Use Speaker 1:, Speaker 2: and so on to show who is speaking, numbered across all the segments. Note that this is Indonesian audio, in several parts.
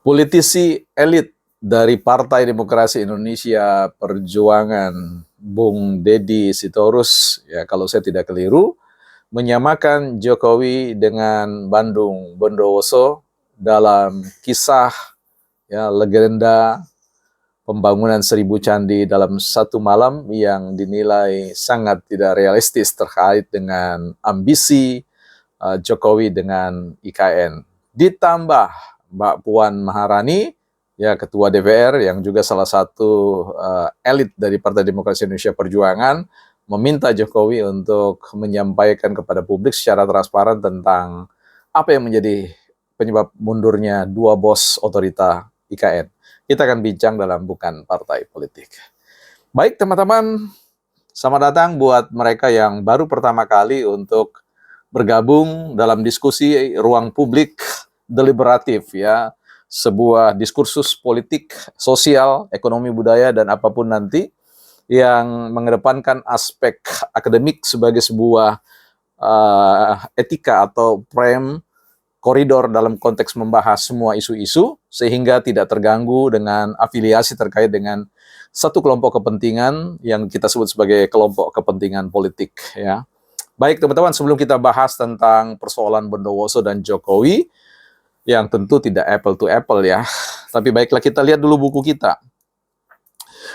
Speaker 1: Politisi elit dari Partai Demokrasi Indonesia Perjuangan, Bung Deddy Sitorus, ya kalau saya tidak keliru, menyamakan Jokowi dengan Bandung Bondowoso dalam kisah ya legenda pembangunan 1.000 candi dalam satu malam yang dinilai sangat tidak realistis terkait dengan ambisi Jokowi dengan IKN. Ditambah Mbak Puan Maharani, ya Ketua DPR yang juga salah satu elit dari Partai Demokrasi Indonesia Perjuangan, meminta Jokowi untuk menyampaikan kepada publik secara transparan tentang apa yang menjadi penyebab mundurnya dua bos otorita IKN. Kita akan bincang dalam Bukan Partai Politik. Baik teman-teman, selamat datang buat mereka yang baru pertama kali untuk bergabung dalam diskusi ruang publik deliberatif ya, sebuah diskursus politik, sosial, ekonomi, budaya, dan apapun nanti yang mengedepankan aspek akademik sebagai sebuah etika atau frame koridor dalam konteks membahas semua isu-isu sehingga tidak terganggu dengan afiliasi terkait dengan satu kelompok kepentingan yang kita sebut sebagai kelompok kepentingan politik ya. Baik teman-teman, sebelum kita bahas tentang persoalan Bondowoso dan Jokowi yang tentu tidak apple to apple ya, tapi baiklah kita lihat dulu buku kita.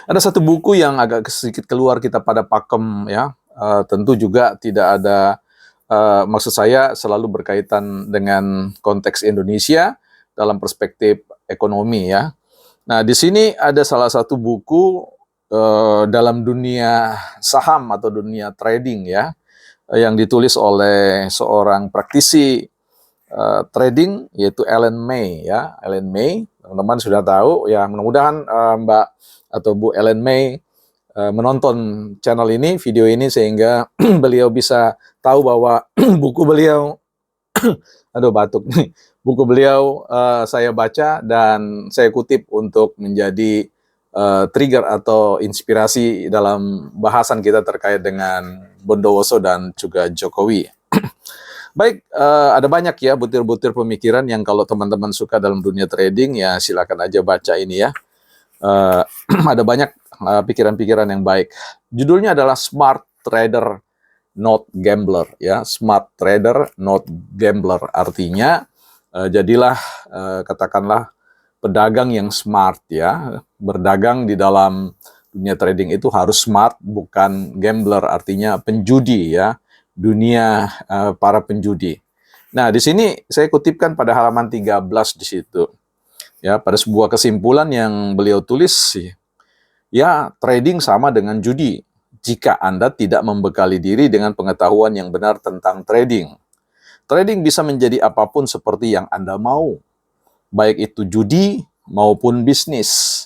Speaker 1: Ada satu buku yang agak sedikit keluar kita pada pakem ya, tentu juga tidak ada maksud saya selalu berkaitan dengan konteks Indonesia dalam perspektif ekonomi ya. Nah, di sini ada salah satu buku dalam dunia saham atau dunia trading ya, yang ditulis oleh seorang praktisi trading yaitu Ellen May ya. Ellen May, teman-teman sudah tahu ya, mudah-mudahan Mbak atau Bu Ellen May menonton channel ini, video ini sehingga beliau bisa tahu bahwa buku beliau, aduh batuk nih, buku beliau saya baca dan saya kutip untuk menjadi trigger atau inspirasi dalam bahasan kita terkait dengan Bondowoso dan juga Jokowi. Baik, ada banyak ya butir-butir pemikiran yang kalau teman-teman suka dalam dunia trading ya silakan aja baca ini ya. Ada banyak pikiran-pikiran yang baik. Judulnya adalah Smart Trader Not Gambler ya. Smart Trader Not Gambler artinya jadilah katakanlah pedagang yang smart ya. Berdagang di dalam dunia trading itu harus smart, bukan gambler artinya penjudi ya. Dunia para penjudi. Nah, di sini saya kutipkan pada halaman 13 di situ. Ya, pada sebuah kesimpulan yang beliau tulis, ya, trading sama dengan judi jika Anda tidak membekali diri dengan pengetahuan yang benar tentang trading. Trading bisa menjadi apapun seperti yang Anda mau, baik itu judi maupun bisnis.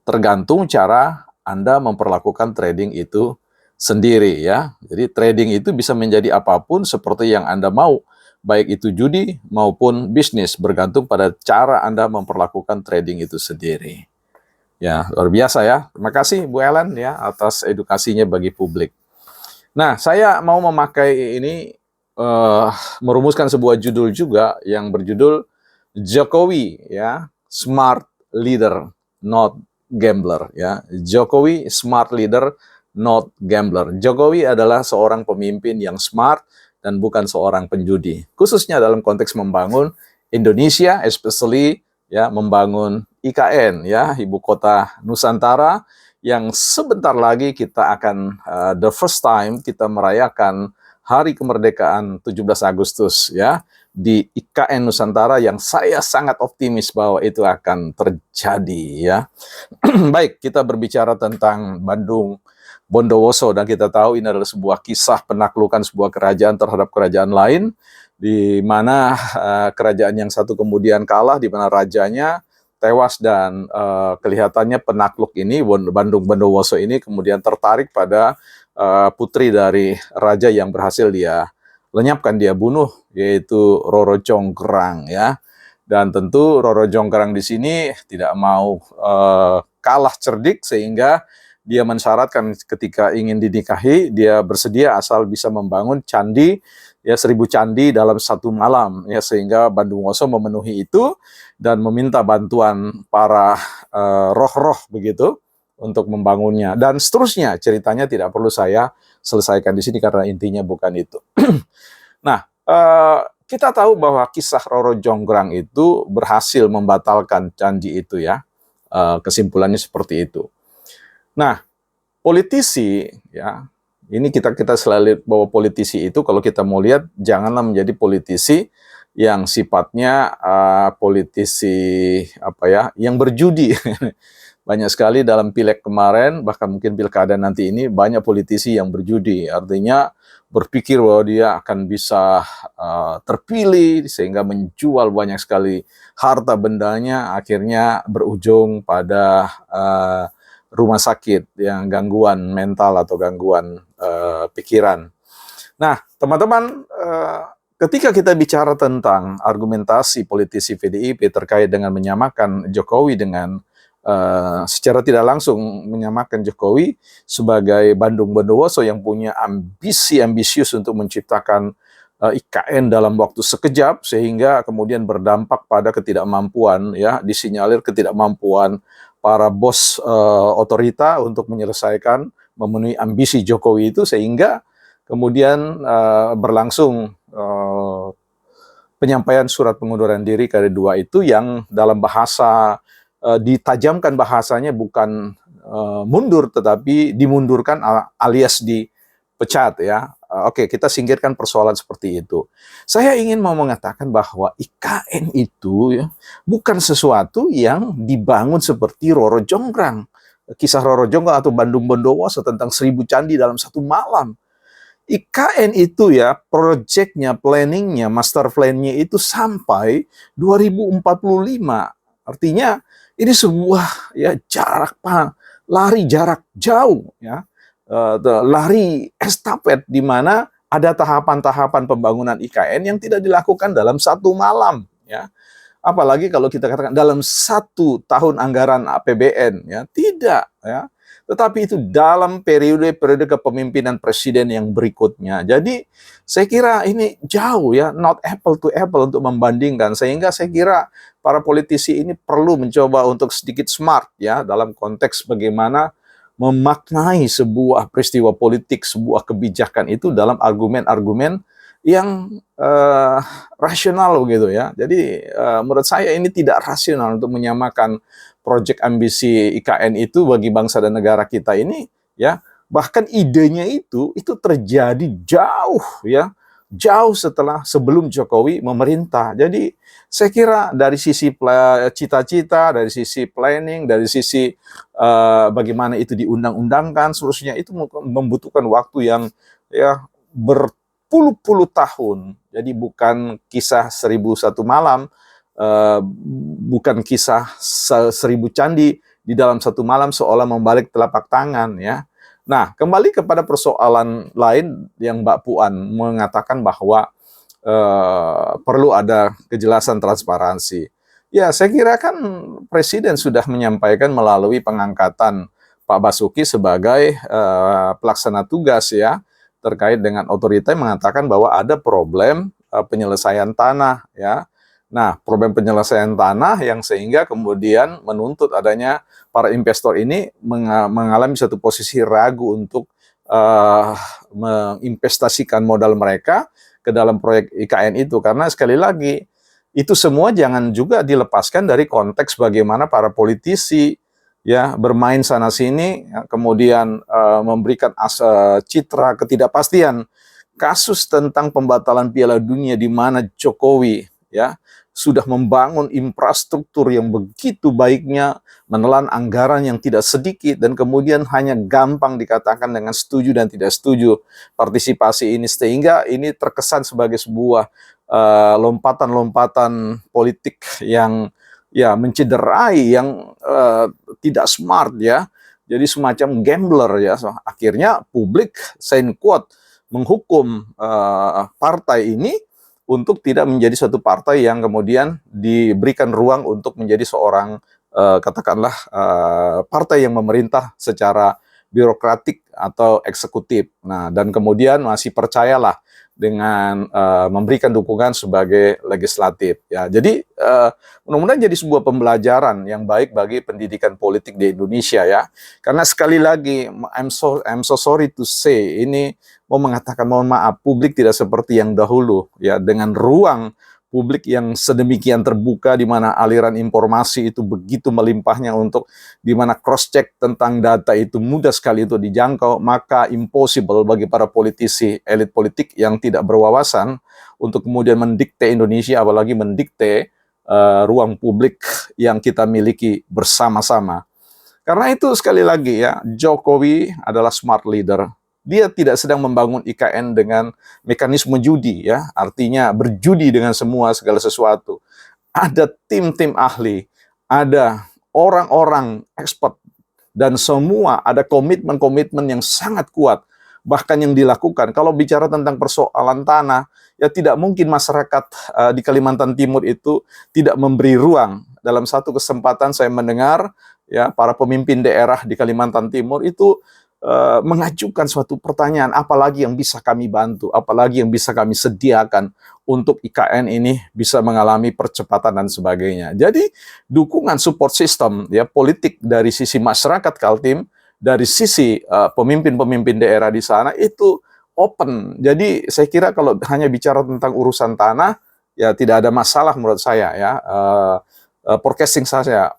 Speaker 1: Tergantung cara Anda memperlakukan trading itu sendiri ya. Jadi trading itu bisa menjadi apapun seperti yang Anda mau, baik itu judi maupun bisnis, bergantung pada cara Anda memperlakukan trading itu sendiri. Ya, luar biasa ya. Terima kasih Bu Ellen ya atas edukasinya bagi publik. Nah, saya mau memakai ini merumuskan sebuah judul juga yang berjudul Jokowi ya, Smart Leader Not Gambler ya. Jokowi Smart Leader Not Gambler. Jokowi adalah seorang pemimpin yang smart dan bukan seorang penjudi. Khususnya dalam konteks membangun Indonesia, especially ya membangun IKN ya, ibu kota Nusantara yang sebentar lagi kita akan the first time kita merayakan hari kemerdekaan 17 Agustus ya di IKN Nusantara yang saya sangat optimis bahwa itu akan terjadi ya. Baik, kita berbicara tentang Bandung Bondowoso dan kita tahu ini adalah sebuah kisah penaklukan sebuah kerajaan terhadap kerajaan lain, di mana kerajaan yang satu kemudian kalah, di mana rajanya tewas dan kelihatannya penakluk ini Bandung Bondowoso ini kemudian tertarik pada putri dari raja yang berhasil dia lenyapkan, dia bunuh, yaitu Roro Jonggrang ya. Dan tentu Roro Jonggrang di sini tidak mau kalah cerdik sehingga dia mensyaratkan ketika ingin dinikahi, dia bersedia asal bisa membangun candi ya 1.000 candi dalam satu malam, ya sehingga Bandungoso memenuhi itu dan meminta bantuan para roh-roh begitu untuk membangunnya dan seterusnya. Ceritanya tidak perlu saya selesaikan di sini karena intinya bukan itu. Nah, kita tahu bahwa kisah Roro Jonggrang itu berhasil membatalkan candi itu ya. Kesimpulannya seperti itu. Nah, politisi ya, ini kita selalu lihat bahwa politisi itu kalau kita mau lihat janganlah menjadi politisi yang sifatnya politisi apa ya, yang berjudi. Banyak sekali dalam pileg kemarin, bahkan mungkin pilkada nanti ini banyak politisi yang berjudi. Artinya berpikir bahwa dia akan bisa terpilih sehingga menjual banyak sekali harta bendanya, akhirnya berujung pada rumah sakit yang gangguan mental atau gangguan pikiran. Nah, teman-teman, ketika kita bicara tentang argumentasi politisi PDIP terkait dengan menyamakan Jokowi dengan secara tidak langsung menyamakan Jokowi sebagai Bandung Bondowoso yang punya ambisi ambisius untuk menciptakan IKN dalam waktu sekejap sehingga kemudian berdampak pada ketidakmampuan ya, disinyalir ketidakmampuan para bos otorita untuk menyelesaikan memenuhi ambisi Jokowi itu sehingga kemudian berlangsung penyampaian surat pengunduran diri kedua itu yang dalam bahasa ditajamkan bahasanya bukan mundur tetapi dimundurkan alias dipecat ya. Oke, kita singkirkan persoalan seperti itu. Saya ingin mau mengatakan bahwa IKN itu ya, bukan sesuatu yang dibangun seperti Roro Jonggrang. Kisah Roro Jonggrang atau Bandung Bondowoso tentang 1.000 candi dalam satu malam. IKN itu ya, proyeknya, planningnya, master plan-nya itu sampai 2045. Artinya ini sebuah ya lari jarak jauh ya. Lari estafet di mana ada tahapan-tahapan pembangunan IKN yang tidak dilakukan dalam satu malam ya. Apalagi kalau kita katakan dalam 1 tahun anggaran APBN ya, tidak ya. Tetapi itu dalam periode kepemimpinan presiden yang berikutnya. Jadi saya kira ini jauh ya, not apple to apple untuk membandingkan. Sehingga saya kira para politisi ini perlu mencoba untuk sedikit smart ya dalam konteks bagaimana memaknai sebuah peristiwa politik, sebuah kebijakan itu dalam argumen-argumen yang rasional begitu ya. Jadi menurut saya ini tidak rasional untuk menyamakan proyek ambisi IKN itu bagi bangsa dan negara kita ini ya. Bahkan idenya itu terjadi jauh ya, jauh sebelum Jokowi memerintah. Jadi saya kira dari sisi cita-cita, dari sisi planning, dari sisi bagaimana itu diundang-undangkan, seterusnya itu membutuhkan waktu yang ya berpuluh-puluh tahun. Jadi bukan kisah 1.001 malam, bukan kisah 1.000 candi di dalam satu malam seolah membalik telapak tangan ya. Nah, kembali kepada persoalan lain yang Mbak Puan mengatakan bahwa perlu ada kejelasan transparansi. Ya, saya kira kan Presiden sudah menyampaikan melalui pengangkatan Pak Basuki sebagai pelaksana tugas ya, terkait dengan otorita yang mengatakan bahwa ada problem penyelesaian tanah ya. Nah, problem penyelesaian tanah yang sehingga kemudian menuntut adanya para investor ini mengalami satu posisi ragu untuk menginvestasikan modal mereka ke dalam proyek IKN itu. Karena sekali lagi, itu semua jangan juga dilepaskan dari konteks bagaimana para politisi ya bermain sana-sini, ya, kemudian memberikan citra ketidakpastian. Kasus tentang pembatalan Piala Dunia di mana Jokowi ya sudah membangun infrastruktur yang begitu baiknya, menelan anggaran yang tidak sedikit, dan kemudian hanya gampang dikatakan dengan setuju dan tidak setuju partisipasi ini, sehingga ini terkesan sebagai sebuah lompatan-lompatan politik yang ya mencederai, yang tidak smart ya, jadi semacam gambler ya. Akhirnya publik sign quote menghukum partai ini untuk tidak menjadi satu partai yang kemudian diberikan ruang untuk menjadi seorang katakanlah partai yang memerintah secara birokratik atau eksekutif. Nah, dan kemudian masih percayalah dengan memberikan dukungan sebagai legislatif. Ya, jadi mudah-mudahan jadi sebuah pembelajaran yang baik bagi pendidikan politik di Indonesia ya. Karena sekali lagi, I'm so sorry to say, ini mau mengatakan mohon maaf, publik tidak seperti yang dahulu ya, dengan ruang publik yang sedemikian terbuka di mana aliran informasi itu begitu melimpahnya, untuk di mana cross check tentang data itu mudah sekali itu dijangkau, maka impossible bagi para politisi, elit politik yang tidak berwawasan untuk kemudian mendikte Indonesia, apalagi mendikte ruang publik yang kita miliki bersama-sama. Karena itu sekali lagi ya, Jokowi adalah smart leader. Dia tidak sedang membangun IKN dengan mekanisme judi ya, artinya berjudi dengan semua segala sesuatu. Ada tim-tim ahli, ada orang-orang expert, dan semua ada komitmen-komitmen yang sangat kuat. Bahkan yang dilakukan, kalau bicara tentang persoalan tanah, ya tidak mungkin masyarakat di Kalimantan Timur itu tidak memberi ruang. Dalam satu kesempatan saya mendengar ya, para pemimpin daerah di Kalimantan Timur itu mengajukan suatu pertanyaan, apalagi yang bisa kami bantu, apalagi yang bisa kami sediakan untuk IKN ini bisa mengalami percepatan dan sebagainya. Jadi dukungan support system ya, politik dari sisi masyarakat Kaltim, dari sisi pemimpin-pemimpin daerah di sana itu open. Jadi saya kira kalau hanya bicara tentang urusan tanah ya tidak ada masalah menurut saya ya. Forecasting saya,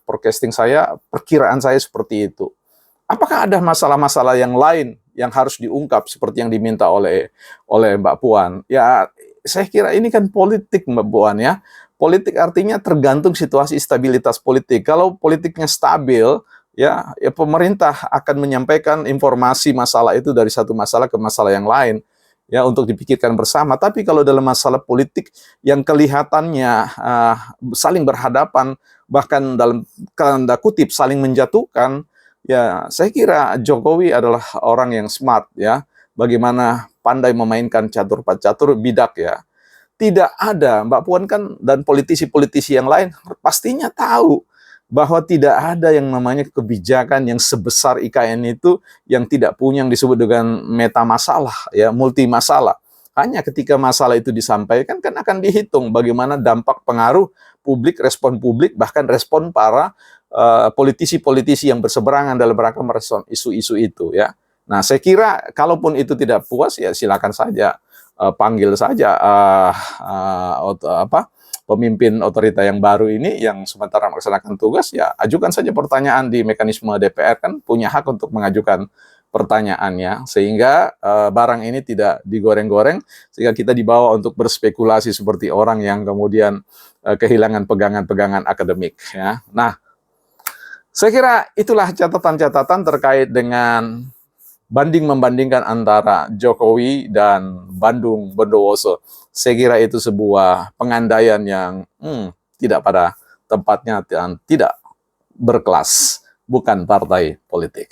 Speaker 1: perkiraan saya seperti itu. Apakah ada masalah-masalah yang lain yang harus diungkap seperti yang diminta oleh Mbak Puan? Ya, saya kira ini kan politik, Mbak Puan ya. Politik artinya tergantung situasi stabilitas politik. Kalau politiknya stabil, ya pemerintah akan menyampaikan informasi masalah itu dari satu masalah ke masalah yang lain ya, untuk dipikirkan bersama. Tapi kalau dalam masalah politik yang kelihatannya saling berhadapan, bahkan dalam tanda kutip saling menjatuhkan, ya, saya kira Jokowi adalah orang yang smart ya. Bagaimana pandai memainkan catur bidak ya. Tidak ada, Mbak Puan kan dan politisi-politisi yang lain pastinya tahu bahwa tidak ada yang namanya kebijakan yang sebesar IKN itu yang tidak punya yang disebut dengan meta masalah ya, multi masalah. Hanya ketika masalah itu disampaikan kan akan dihitung bagaimana dampak pengaruh publik, respon publik, bahkan respon para politisi-politisi yang berseberangan dalam rangka merespon isu-isu itu ya. Nah, saya kira kalaupun itu tidak puas ya silakan saja panggil saja pemimpin otorita yang baru ini yang sementara melaksanakan tugas, ya ajukan saja pertanyaan di mekanisme DPR, kan punya hak untuk mengajukan pertanyaannya, sehingga barang ini tidak digoreng-goreng, sehingga kita dibawa untuk berspekulasi seperti orang yang kemudian kehilangan pegangan-pegangan akademik ya. Nah, saya kira itulah catatan-catatan terkait dengan banding-membandingkan antara Jokowi dan Bandung Bondowoso. Saya kira itu sebuah pengandaian yang tidak pada tempatnya dan tidak berkelas, bukan partai politik.